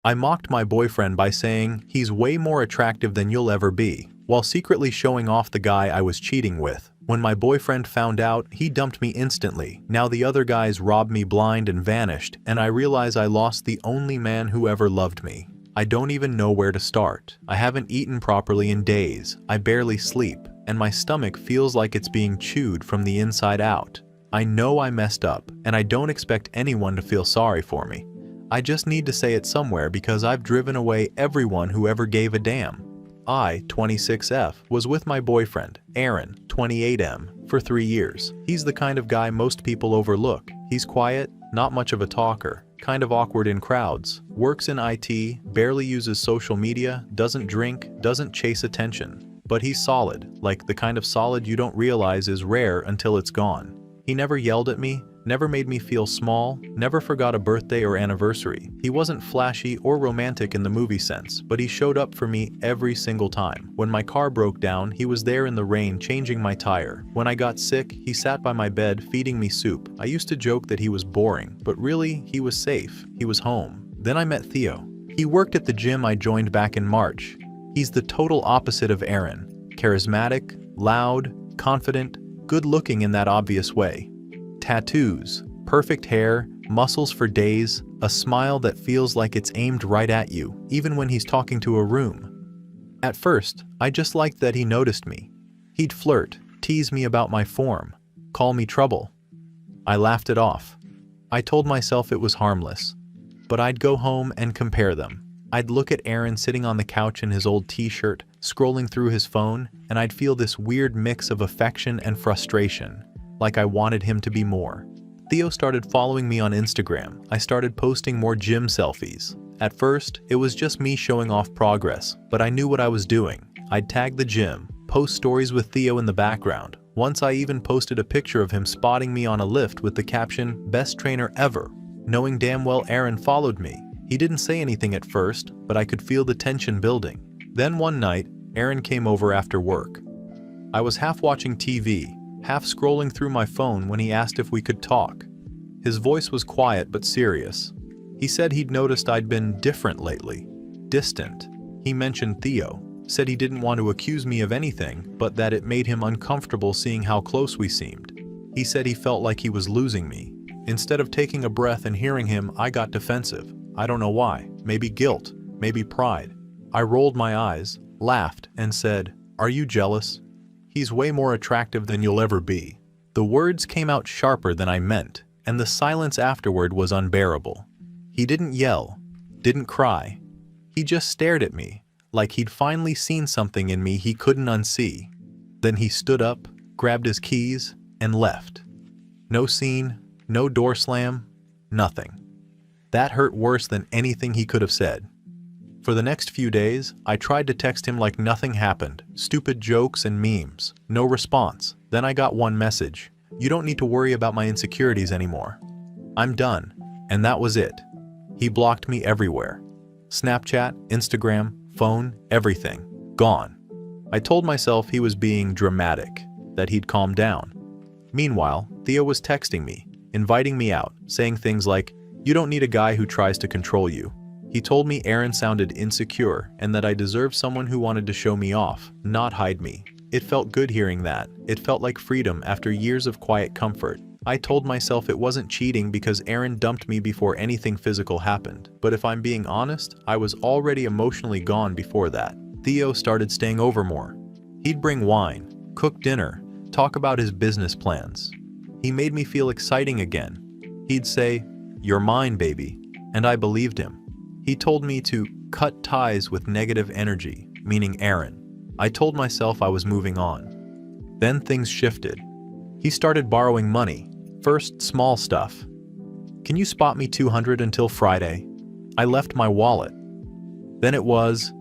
I mocked my boyfriend by saying he's way more attractive than you'll ever be, while secretly showing off the guy I was cheating with. When my boyfriend found out, he dumped me instantly. Now the other guys robbed me blind and vanished, and I realize I lost the only man who ever loved me. I don't even know where to start. I haven't eaten properly in days. I barely sleep, and my stomach feels like it's being chewed from the inside out. I know I messed up, and I don't expect anyone to feel sorry for me. I just need to say it somewhere because I've driven away everyone who ever gave a damn. I, 26F, was with my boyfriend, Aaron, 28M, for 3 years. He's the kind of guy most people overlook. He's quiet, not much of a talker, kind of awkward in crowds, works in IT, barely uses social media, doesn't drink, doesn't chase attention. But he's solid, like the kind of solid you don't realize is rare until it's gone. He never yelled at me, never made me feel small, never forgot a birthday or anniversary. He wasn't flashy or romantic in the movie sense, but he showed up for me every single time. When my car broke down, he was there in the rain changing my tire. When I got sick, he sat by my bed feeding me soup. I used to joke that he was boring, but really, he was safe. He was home. Then I met Theo. He worked at the gym I joined back in March. He's the total opposite of Aaron. Charismatic, loud, confident, good-looking in that obvious way. Tattoos, perfect hair, muscles for days, a smile that feels like it's aimed right at you, even when he's talking to a room. At first, I just liked that he noticed me. He'd flirt, tease me about my form, call me trouble. I laughed it off. I told myself it was harmless. But I'd go home and compare them. I'd look at Aaron sitting on the couch in his old t-shirt, scrolling through his phone, and I'd feel this weird mix of affection and frustration, like I wanted him to be more. Theo started following me on Instagram. I started posting more gym selfies. At first, it was just me showing off progress, but I knew what I was doing. I'd tag the gym, post stories with Theo in the background. Once I even posted a picture of him spotting me on a lift with the caption, "Best trainer ever," knowing damn well Aaron followed me. He didn't say anything at first, but I could feel the tension building. Then one night, Aaron came over after work. I was half watching TV, half scrolling through my phone when he asked if we could talk. His voice was quiet but serious. He said he'd noticed I'd been different lately, distant. He mentioned Theo, said he didn't want to accuse me of anything, but that it made him uncomfortable seeing how close we seemed. He said he felt like he was losing me. Instead of taking a breath and hearing him, I got defensive. I don't know why. Maybe guilt, maybe pride. I rolled my eyes, laughed, and said, "Are you jealous? He's way more attractive than you'll ever be." The words came out sharper than I meant, and the silence afterward was unbearable. He didn't yell, didn't cry. He just stared at me, like he'd finally seen something in me he couldn't unsee. Then he stood up, grabbed his keys, and left. No scene, no door slam, nothing. That hurt worse than anything he could have said. For the next few days, I tried to text him like nothing happened, stupid jokes and memes. No response. Then I got one message. "You don't need to worry about my insecurities anymore. I'm done." And that was it. He blocked me everywhere. Snapchat, Instagram, phone, everything. Gone. I told myself he was being dramatic, that he'd calm down. Meanwhile, Theo was texting me, inviting me out, saying things like, "You don't need a guy who tries to control you." He told me Aaron sounded insecure and that I deserved someone who wanted to show me off, not hide me. It felt good hearing that. It felt like freedom after years of quiet comfort. I told myself it wasn't cheating because Aaron dumped me before anything physical happened. But if I'm being honest, I was already emotionally gone before that. Theo started staying over more. He'd bring wine, cook dinner, talk about his business plans. He made me feel exciting again. He'd say, "You're mine, baby," and I believed him. He told me to cut ties with negative energy, meaning Aaron. I told myself I was moving on. Then things shifted. He started borrowing money. First, small stuff. "Can you spot me 200 until Friday?" I left my wallet. Then it was,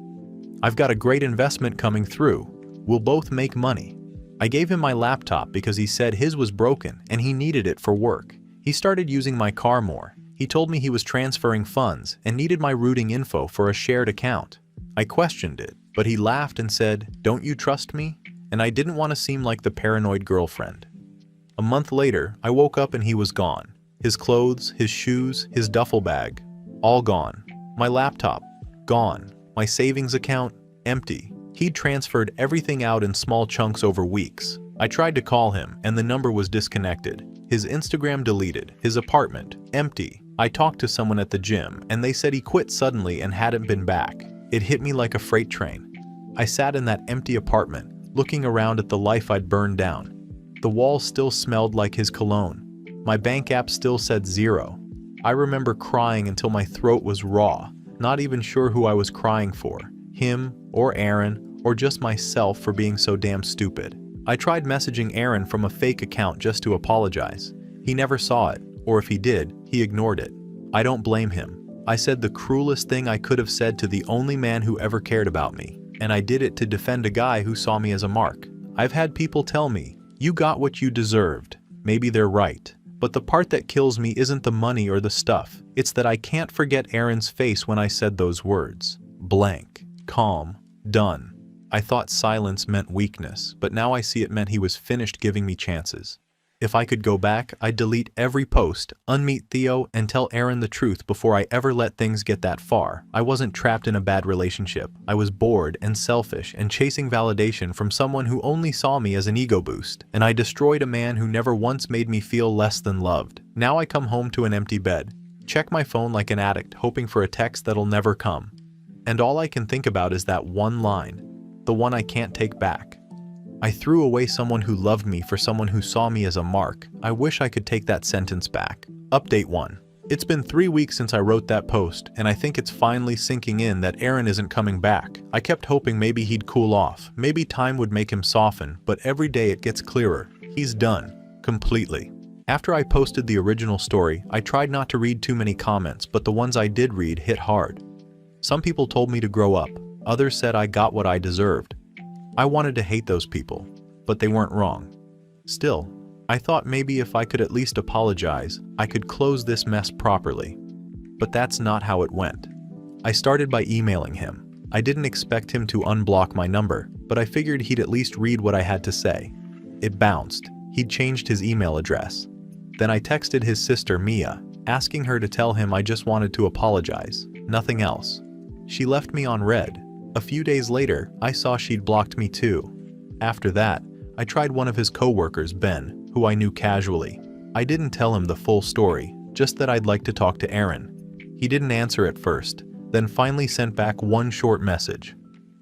"I've got a great investment coming through. We'll both make money." I gave him my laptop because he said his was broken and he needed it for work. He started using my car more. He told me he was transferring funds and needed my routing info for a shared account. I questioned it, but he laughed and said, "Don't you trust me?" And I didn't want to seem like the paranoid girlfriend. A month later, I woke up and he was gone. His clothes, his shoes, his duffel bag, all gone. My laptop, gone. My savings account, empty. He'd transferred everything out in small chunks over weeks. I tried to call him, and the number was disconnected. His Instagram deleted. His apartment, empty. I talked to someone at the gym, and they said he quit suddenly and hadn't been back. It hit me like a freight train. I sat in that empty apartment, looking around at the life I'd burned down. The walls still smelled like his cologne. My bank app still said 0. I remember crying until my throat was raw, not even sure who I was crying for, him or Aaron or just myself for being so damn stupid. I tried messaging Aaron from a fake account just to apologize. He never saw it, or if he did, he ignored it. I don't blame him. I said the cruelest thing I could have said to the only man who ever cared about me, and I did it to defend a guy who saw me as a mark. I've had people tell me, "You got what you deserved." Maybe they're right. But the part that kills me isn't the money or the stuff. It's that I can't forget Aaron's face when I said those words. Blank. Calm. Done. I thought silence meant weakness, but now I see it meant he was finished giving me chances. If I could go back, I'd delete every post, unmeet Theo, and tell Aaron the truth before I ever let things get that far. I wasn't trapped in a bad relationship. I was bored and selfish and chasing validation from someone who only saw me as an ego boost. And I destroyed a man who never once made me feel less than loved. Now I come home to an empty bed, check my phone like an addict, hoping for a text that'll never come. And all I can think about is that one line, the one I can't take back. I threw away someone who loved me for someone who saw me as a mark. I wish I could take that sentence back. Update 1. It's been 3 weeks since I wrote that post, and I think it's finally sinking in that Aaron isn't coming back. I kept hoping maybe he'd cool off, maybe time would make him soften, but every day it gets clearer. He's done. Completely. After I posted the original story, I tried not to read too many comments, but the ones I did read hit hard. Some people told me to grow up. Others said I got what I deserved. I wanted to hate those people, but they weren't wrong. Still, I thought maybe if I could at least apologize, I could close this mess properly. But that's not how it went. I started by emailing him. I didn't expect him to unblock my number, but I figured he'd at least read what I had to say. It bounced. He'd changed his email address. Then I texted his sister Mia, asking her to tell him I just wanted to apologize, nothing else. She left me on read. A few days later, I saw she'd blocked me too. After that, I tried one of his co-workers, Ben, who I knew casually. I didn't tell him the full story, just that I'd like to talk to Aaron. He didn't answer at first, then finally sent back one short message.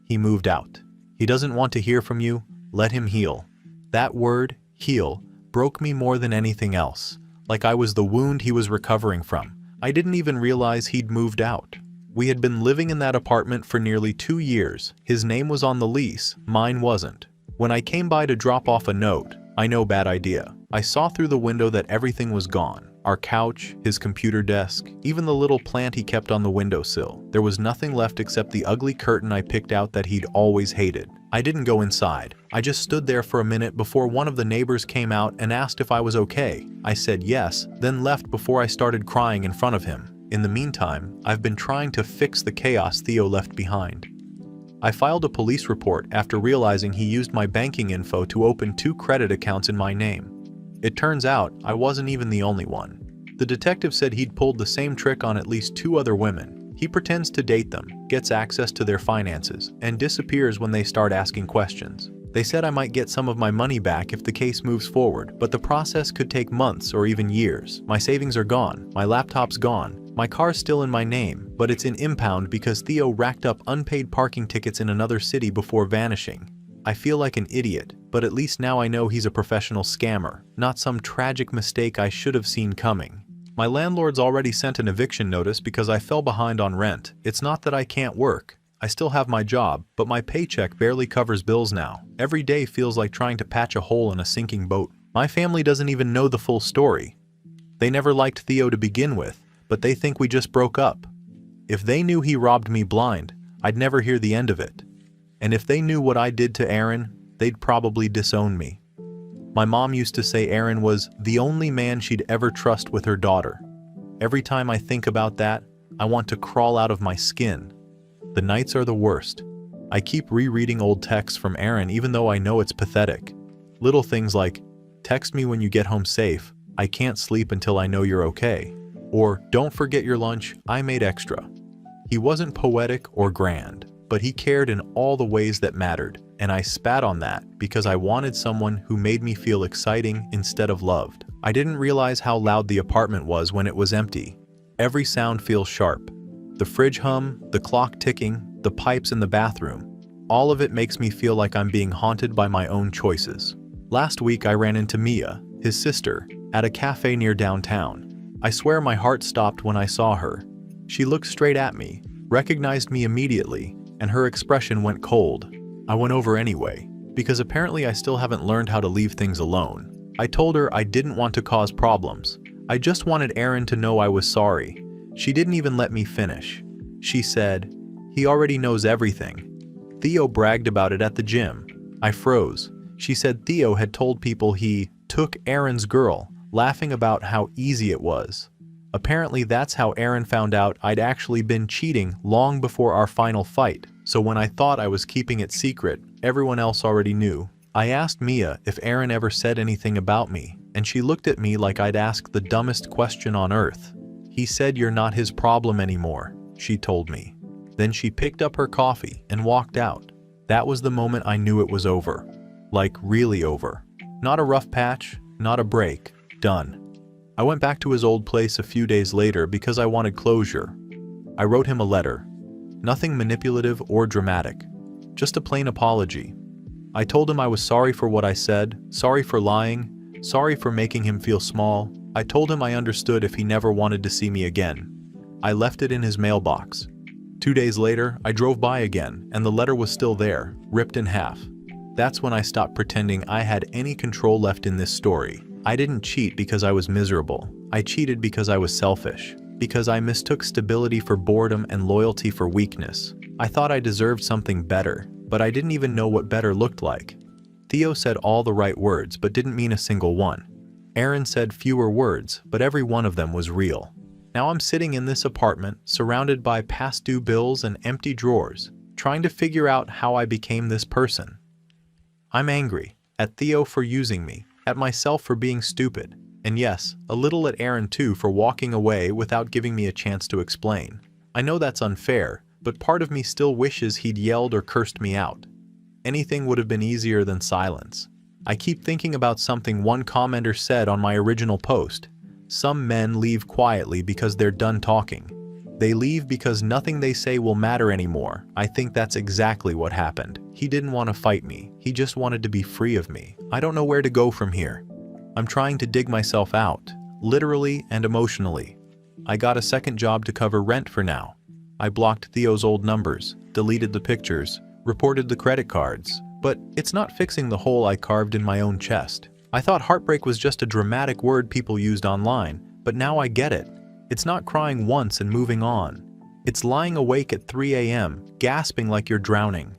He moved out. He doesn't want to hear from you, let him heal. That word, heal, broke me more than anything else, like I was the wound he was recovering from. I didn't even realize he'd moved out. We had been living in that apartment for nearly 2 years. His name was on the lease, mine wasn't. When I came by to drop off a note, I know, bad idea. I saw through the window that everything was gone. Our couch, his computer desk, even the little plant he kept on the windowsill. There was nothing left except the ugly curtain I picked out that he'd always hated. I didn't go inside. I just stood there for a minute before one of the neighbors came out and asked if I was okay. I said yes, then left before I started crying in front of him. In the meantime, I've been trying to fix the chaos Theo left behind. I filed a police report after realizing he used my banking info to open 2 credit accounts in my name. It turns out I wasn't even the only one. The detective said he'd pulled the same trick on at least 2 other women. He pretends to date them, gets access to their finances, and disappears when they start asking questions. They said I might get some of my money back if the case moves forward, but the process could take months or even years. My savings are gone, my laptop's gone, my car's still in my name, but it's in impound because Theo racked up unpaid parking tickets in another city before vanishing. I feel like an idiot, but at least now I know he's a professional scammer, not some tragic mistake I should have seen coming. My landlord's already sent an eviction notice because I fell behind on rent. It's not that I can't work. I still have my job, but my paycheck barely covers bills now. Every day feels like trying to patch a hole in a sinking boat. My family doesn't even know the full story. They never liked Theo to begin with, but they think we just broke up. If they knew he robbed me blind, I'd never hear the end of it. And if they knew what I did to Aaron, they'd probably disown me. My mom used to say Aaron was the only man she'd ever trust with her daughter. Every time I think about that, I want to crawl out of my skin. The nights are the worst. I keep rereading old texts from Aaron even though I know it's pathetic. Little things like, "Text me when you get home safe, I can't sleep until I know you're okay." Or, "Don't forget your lunch, I made extra." He wasn't poetic or grand, but he cared in all the ways that mattered, and I spat on that because I wanted someone who made me feel exciting instead of loved. I didn't realize how loud the apartment was when it was empty. Every sound feels sharp. The fridge hum, the clock ticking, the pipes in the bathroom. All of it makes me feel like I'm being haunted by my own choices. Last week I ran into Mia, his sister, at a cafe near downtown. I swear my heart stopped when I saw her. She looked straight at me, recognized me immediately, and her expression went cold. I went over anyway, because apparently I still haven't learned how to leave things alone. I told her I didn't want to cause problems. I just wanted Aaron to know I was sorry. She didn't even let me finish. She said, "He already knows everything." Theo bragged about it at the gym. I froze. She said Theo had told people he took Aaron's girl, laughing about how easy it was. Apparently that's how Aaron found out I'd actually been cheating long before our final fight, so when I thought I was keeping it secret, everyone else already knew. I asked Mia if Aaron ever said anything about me, and she looked at me like I'd asked the dumbest question on earth. "He said you're not his problem anymore," she told me. Then she picked up her coffee and walked out. That was the moment I knew it was over. Like, really over. Not a rough patch, not a break. Done. I went back to his old place a few days later because I wanted closure. I wrote him a letter. Nothing manipulative or dramatic. Just a plain apology. I told him I was sorry for what I said, sorry for lying, sorry for making him feel small. I told him I understood if he never wanted to see me again. I left it in his mailbox. 2 days later, I drove by again, and the letter was still there, ripped in half. That's when I stopped pretending I had any control left in this story. I didn't cheat because I was miserable. I cheated because I was selfish. Because I mistook stability for boredom and loyalty for weakness. I thought I deserved something better, but I didn't even know what better looked like. Theo said all the right words, but didn't mean a single one. Aaron said fewer words, but every one of them was real. Now I'm sitting in this apartment, surrounded by past due bills and empty drawers, trying to figure out how I became this person. I'm angry at Theo for using me, at myself for being stupid, and yes, a little at Aaron too for walking away without giving me a chance to explain. I know that's unfair, but part of me still wishes he'd yelled or cursed me out. Anything would have been easier than silence. I keep thinking about something one commenter said on my original post. Some men leave quietly because they're done talking. They leave because nothing they say will matter anymore. I think that's exactly what happened. He didn't want to fight me. He just wanted to be free of me. I don't know where to go from here. I'm trying to dig myself out, literally and emotionally. I got a second job to cover rent for now. I blocked Theo's old numbers, deleted the pictures, reported the credit cards, but it's not fixing the hole I carved in my own chest. I thought heartbreak was just a dramatic word people used online, but now I get it. It's not crying once and moving on. It's lying awake at 3 a.m., gasping like you're drowning.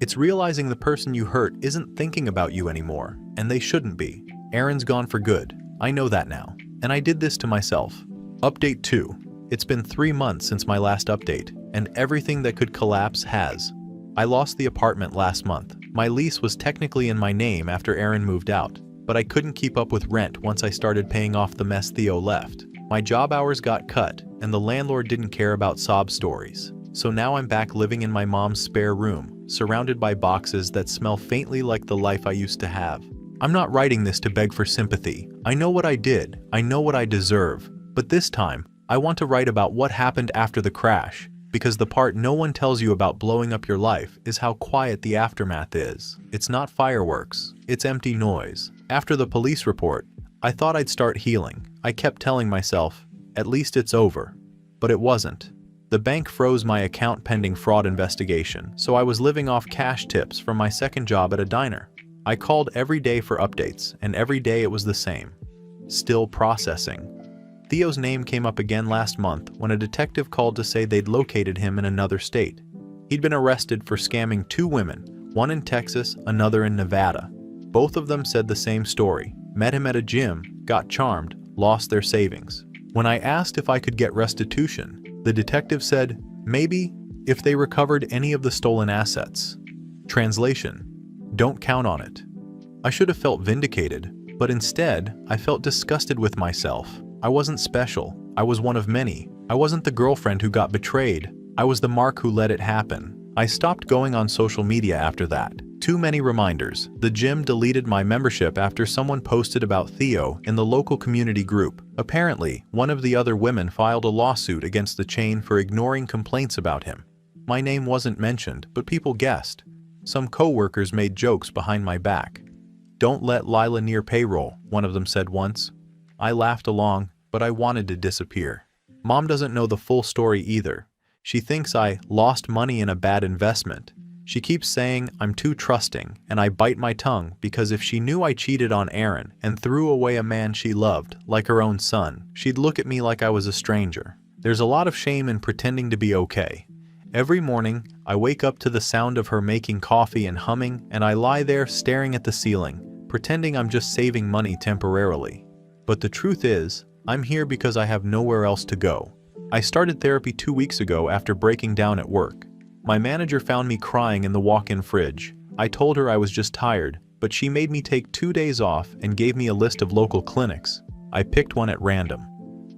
It's realizing the person you hurt isn't thinking about you anymore, and they shouldn't be. Aaron's gone for good. I know that now. And I did this to myself. Update 2. It's been 3 months since my last update, and everything that could collapse has. I lost the apartment last month. My lease was technically in my name after Aaron moved out, but I couldn't keep up with rent once I started paying off the mess Theo left. My job hours got cut, and the landlord didn't care about sob stories. So now I'm back living in my mom's spare room, surrounded by boxes that smell faintly like the life I used to have. I'm not writing this to beg for sympathy. I know what I did. I know what I deserve. But this time, I want to write about what happened after the crash, because the part no one tells you about blowing up your life is how quiet the aftermath is. It's not fireworks. It's empty noise. After the police report, I thought I'd start healing. I kept telling myself, at least it's over. But it wasn't. The bank froze my account pending fraud investigation, so I was living off cash tips from my second job at a diner. I called every day for updates, and every day it was the same. Still processing. Theo's name came up again last month when a detective called to say they'd located him in another state. He'd been arrested for scamming 2 women, one in Texas, another in Nevada. Both of them said the same story. Met him at a gym, got charmed, lost their savings. When I asked if I could get restitution, the detective said, maybe, if they recovered any of the stolen assets. Translation: don't count on it. I should have felt vindicated, but instead, I felt disgusted with myself. I wasn't special. I was one of many. I wasn't the girlfriend who got betrayed. I was the mark who let it happen. I stopped going on social media after that. Too many reminders. The gym deleted my membership after someone posted about Theo in the local community group. Apparently, one of the other women filed a lawsuit against the chain for ignoring complaints about him. My name wasn't mentioned, but people guessed. Some co-workers made jokes behind my back. "Don't let Lila near payroll," one of them said once. I laughed along, but I wanted to disappear. Mom doesn't know the full story either. She thinks I lost money in a bad investment. She keeps saying I'm too trusting, and I bite my tongue because if she knew I cheated on Aaron and threw away a man she loved, like her own son, she'd look at me like I was a stranger. There's a lot of shame in pretending to be okay. Every morning, I wake up to the sound of her making coffee and humming, and I lie there staring at the ceiling, pretending I'm just saving money temporarily. But the truth is, I'm here because I have nowhere else to go. I started therapy 2 weeks ago after breaking down at work. My manager found me crying in the walk-in fridge. I told her I was just tired, but she made me take 2 days off and gave me a list of local clinics. I picked one at random.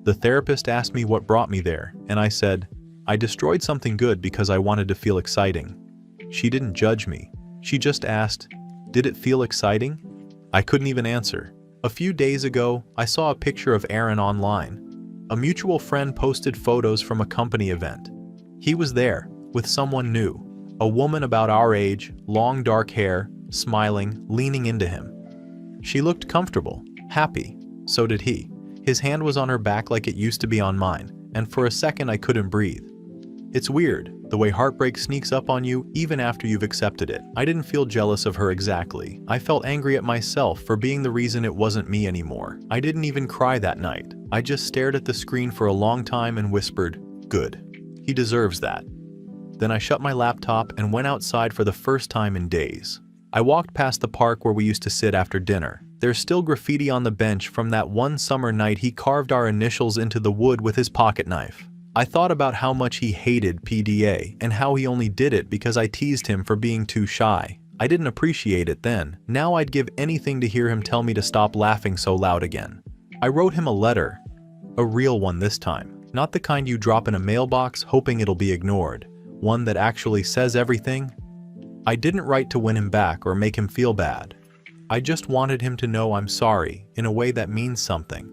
The therapist asked me what brought me there, and I said, I destroyed something good because I wanted to feel exciting. She didn't judge me. She just asked, did it feel exciting? I couldn't even answer. A few days ago, I saw a picture of Aaron online. A mutual friend posted photos from a company event. He was there, with someone new, a woman about our age, long dark hair, smiling, leaning into him. She looked comfortable, happy. So did he. His hand was on her back like it used to be on mine, and for a second I couldn't breathe. It's weird, the way heartbreak sneaks up on you even after you've accepted it. I didn't feel jealous of her exactly. I felt angry at myself for being the reason it wasn't me anymore. I didn't even cry that night. I just stared at the screen for a long time and whispered, good. He deserves that. Then I shut my laptop and went outside for the first time in days. I walked past the park where we used to sit after dinner. There's still graffiti on the bench from that one summer night he carved our initials into the wood with his pocket knife. I thought about how much he hated PDA and how he only did it because I teased him for being too shy. I didn't appreciate it then. Now I'd give anything to hear him tell me to stop laughing so loud again. I wrote him a letter. A real one this time. Not the kind you drop in a mailbox hoping it'll be ignored. One that actually says everything. I didn't write to win him back or make him feel bad. I just wanted him to know I'm sorry in a way that means something.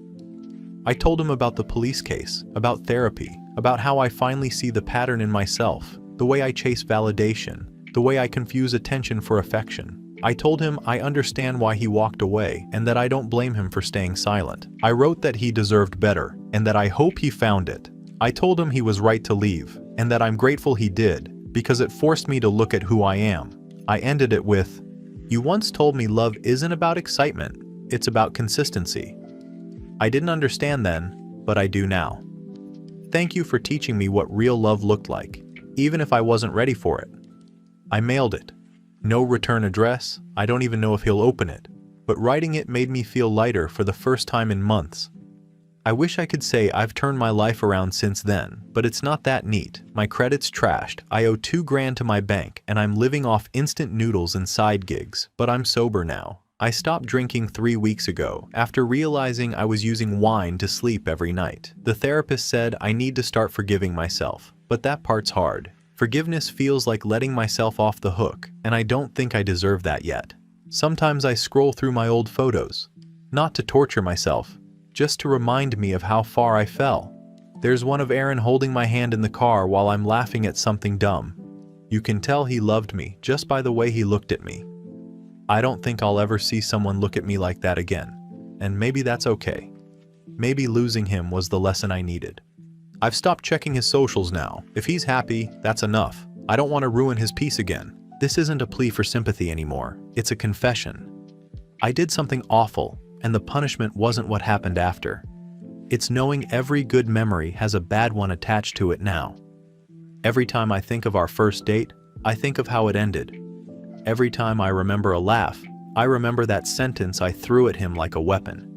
I told him about the police case, about therapy, about how I finally see the pattern in myself, the way I chase validation, the way I confuse attention for affection. I told him I understand why he walked away and that I don't blame him for staying silent. I wrote that he deserved better and that I hope he found it. I told him he was right to leave and that I'm grateful he did because it forced me to look at who I am. I ended it with, "You once told me love isn't about excitement, it's about consistency." I didn't understand then, but I do now. Thank you for teaching me what real love looked like, even if I wasn't ready for it. I mailed it. No return address, I don't even know if he'll open it, but writing it made me feel lighter for the first time in months. I wish I could say I've turned my life around since then, but it's not that neat. My credit's trashed, I owe $2,000 to my bank, and I'm living off instant noodles and side gigs, but I'm sober now. I stopped drinking 3 weeks ago after realizing I was using wine to sleep every night. The therapist said I need to start forgiving myself, but that part's hard. Forgiveness feels like letting myself off the hook, and I don't think I deserve that yet. Sometimes I scroll through my old photos, not to torture myself, just to remind me of how far I fell. There's one of Aaron holding my hand in the car while I'm laughing at something dumb. You can tell he loved me just by the way he looked at me. I don't think I'll ever see someone look at me like that again, and maybe that's okay. Maybe losing him was the lesson I needed. I've stopped checking his socials now. If he's happy, that's enough. I don't want to ruin his peace again. This isn't a plea for sympathy anymore. It's a confession. I did something awful, and the punishment wasn't what happened after. It's knowing every good memory has a bad one attached to it now. Every time I think of our first date, I think of how it ended. Every time I remember a laugh, I remember that sentence I threw at him like a weapon.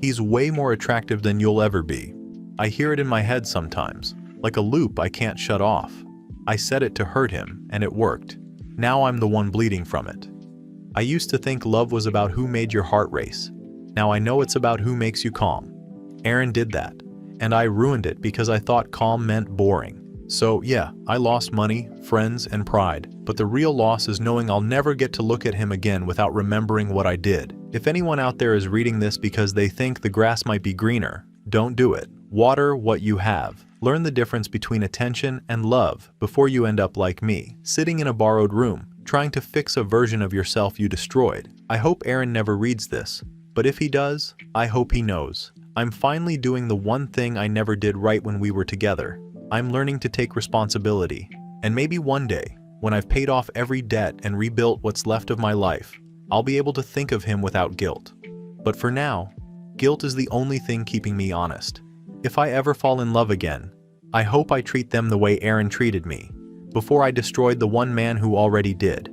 He's way more attractive than you'll ever be. I hear it in my head sometimes, like a loop I can't shut off. I said it to hurt him, and it worked. Now I'm the one bleeding from it. I used to think love was about who made your heart race. Now I know it's about who makes you calm. Aaron did that, and I ruined it because I thought calm meant boring. So yeah, I lost money, friends, and pride, but the real loss is knowing I'll never get to look at him again without remembering what I did. If anyone out there is reading this because they think the grass might be greener, don't do it. Water what you have. Learn the difference between attention and love before you end up like me, sitting in a borrowed room, trying to fix a version of yourself you destroyed. I hope Aaron never reads this, but if he does, I hope he knows. I'm finally doing the one thing I never did right when we were together. I'm learning to take responsibility, and maybe one day, when I've paid off every debt and rebuilt what's left of my life, I'll be able to think of him without guilt. But for now, guilt is the only thing keeping me honest. If I ever fall in love again, I hope I treat them the way Aaron treated me, before I destroyed the one man who already did.